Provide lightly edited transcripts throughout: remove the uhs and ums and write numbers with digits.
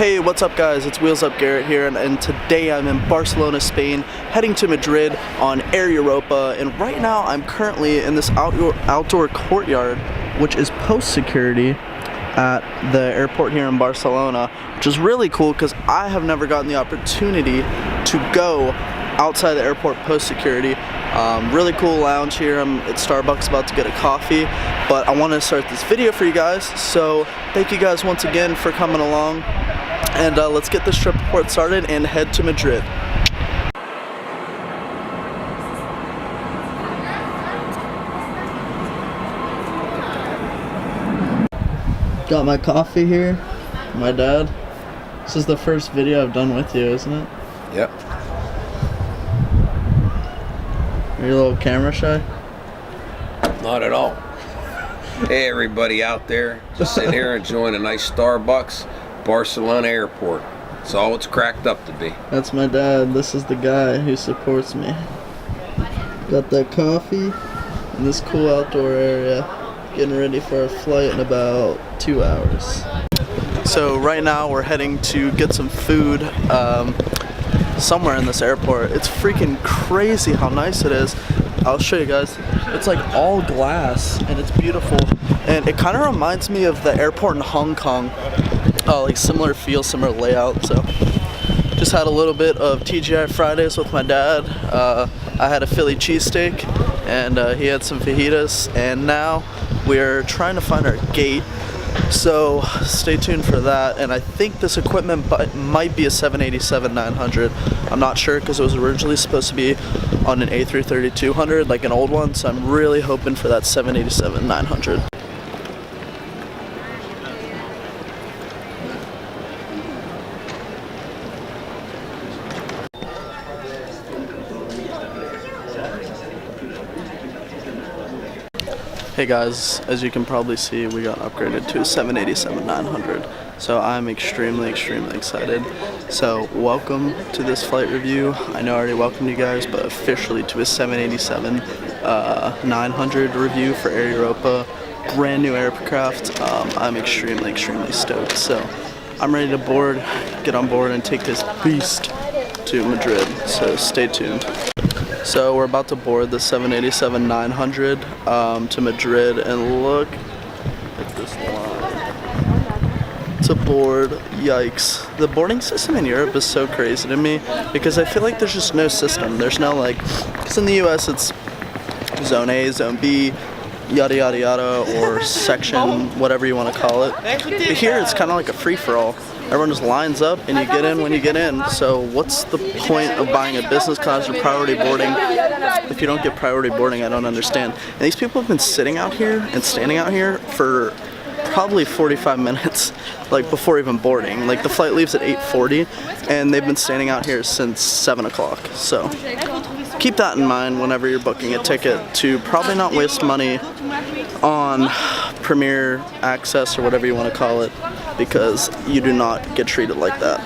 Hey, what's up guys? It's Wheels Up Garrett here, and today I'm in Barcelona, Spain, heading to Madrid on Air Europa, and right now I'm currently in this outdoor courtyard, which is post security at the airport here in Barcelona, which is really cool because I have never gotten the opportunity to go outside the airport post security. Really cool lounge here. I'm at Starbucks about to get a coffee, but I want to start this video for you guys, so thank you guys once again for coming along. And let's get this trip report started and head to Madrid. Got my coffee here, my dad. This is the first video I've done with you, isn't it? Yep. Are you a little camera shy? Not at all. Hey everybody out there, just sitting here enjoying a nice Starbucks. Barcelona airport. It's all it's cracked up to be. That's my dad. This is the guy who supports me. Got that coffee in this cool outdoor area. Getting ready for our flight in about 2 hours. So right now we're heading to get some food somewhere in this airport. It's freaking crazy how nice it is. I'll show you guys. It's like all glass and it's beautiful. And it kind of reminds me of the airport in Hong Kong. Like similar feel, similar layout. So just had a little bit of TGI Fridays with my dad. I had a Philly cheesesteak and he had some fajitas, and now we're trying to find our gate, so stay tuned for that. And I think this equipment might be a 787-900. I'm not sure because it was originally supposed to be on an A330-200, like an old one, so I'm really hoping for that 787-900. Hey guys, as you can probably see, we got upgraded to a 787-900, so I'm extremely excited. So welcome to this flight review. I know I already welcomed you guys, but officially to a 787-900 review for Air Europa. Brand new aircraft. I'm extremely stoked. So I'm ready to get on board and take this beast to Madrid, so stay tuned. So we're about to board the 787-900 to Madrid, and look at this line to board. Yikes. The boarding system in Europe is so crazy to me because I feel like there's just no system. There's no, like, because in the US it's zone A, zone B, yada yada yada, or section, whatever you want to call it. But here it's kind of like a free-for-all. Everyone just lines up and you get in when you get in. So what's the point of buying a business class or priority boarding if you don't get priority boarding? I don't understand. And these people have been sitting out here and standing out here for probably 45 minutes, like before even boarding. Like the flight leaves at 8:40 and they've been standing out here since 7 o'clock. So keep that in mind whenever you're booking a ticket, to probably not waste money on Premier Access or whatever you want to call it, because you do not get treated like that.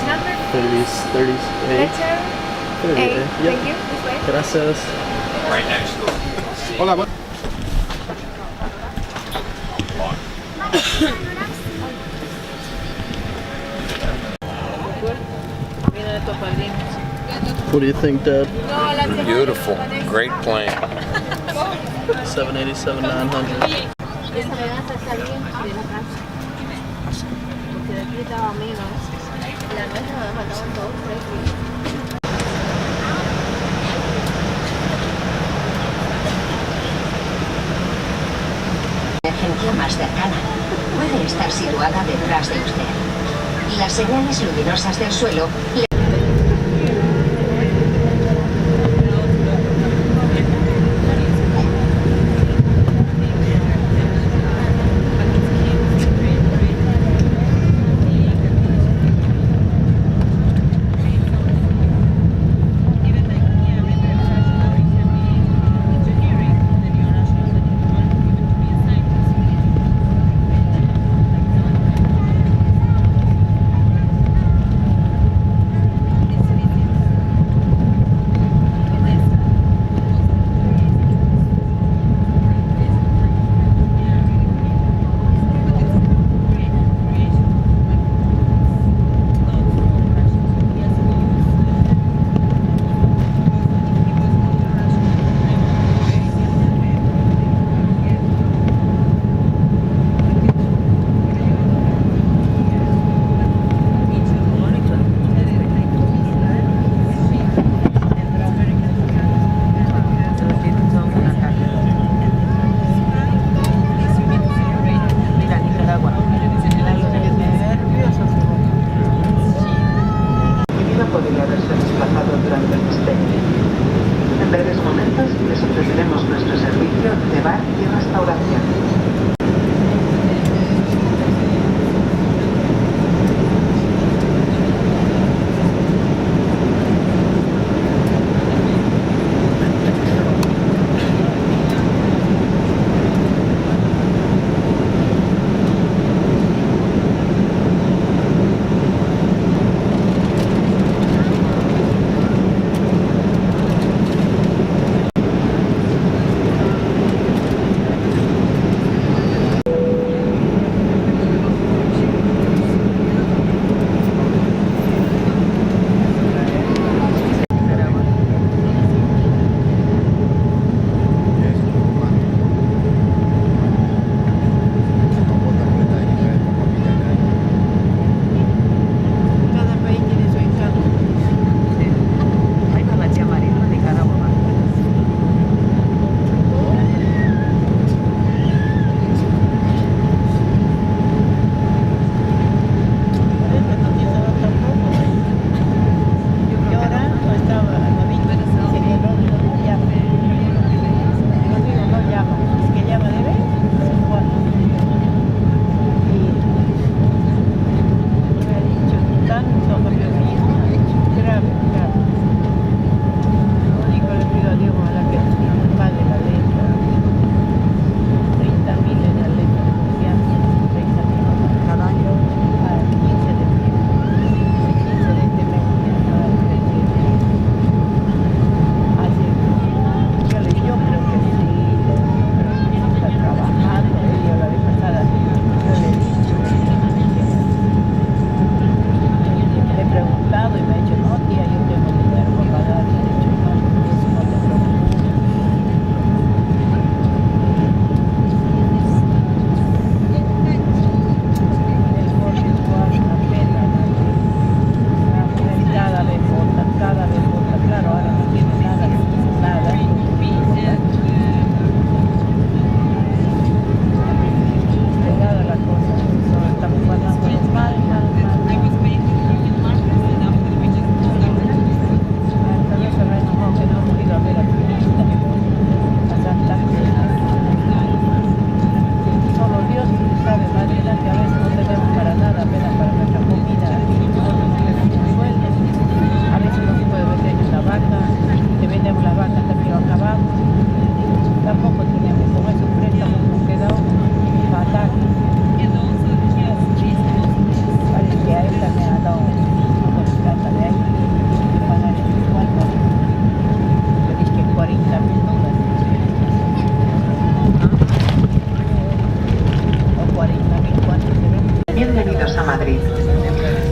Number 38. Yep. Thank you. This way. Gracias. Right next to it. Hola. What do you think, Dad? Beautiful. Great plane. 787-900. La agencia más cercana puede estar situada detrás de usted. Las señales luminosas del suelo bar y restauración. Bienvenidos a Madrid.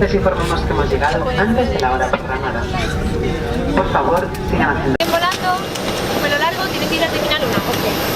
Les informamos que hemos llegado antes de la hora programada. Por favor, sigan haciendo. Volando, pelo largo, tienes que ir al terminal 1.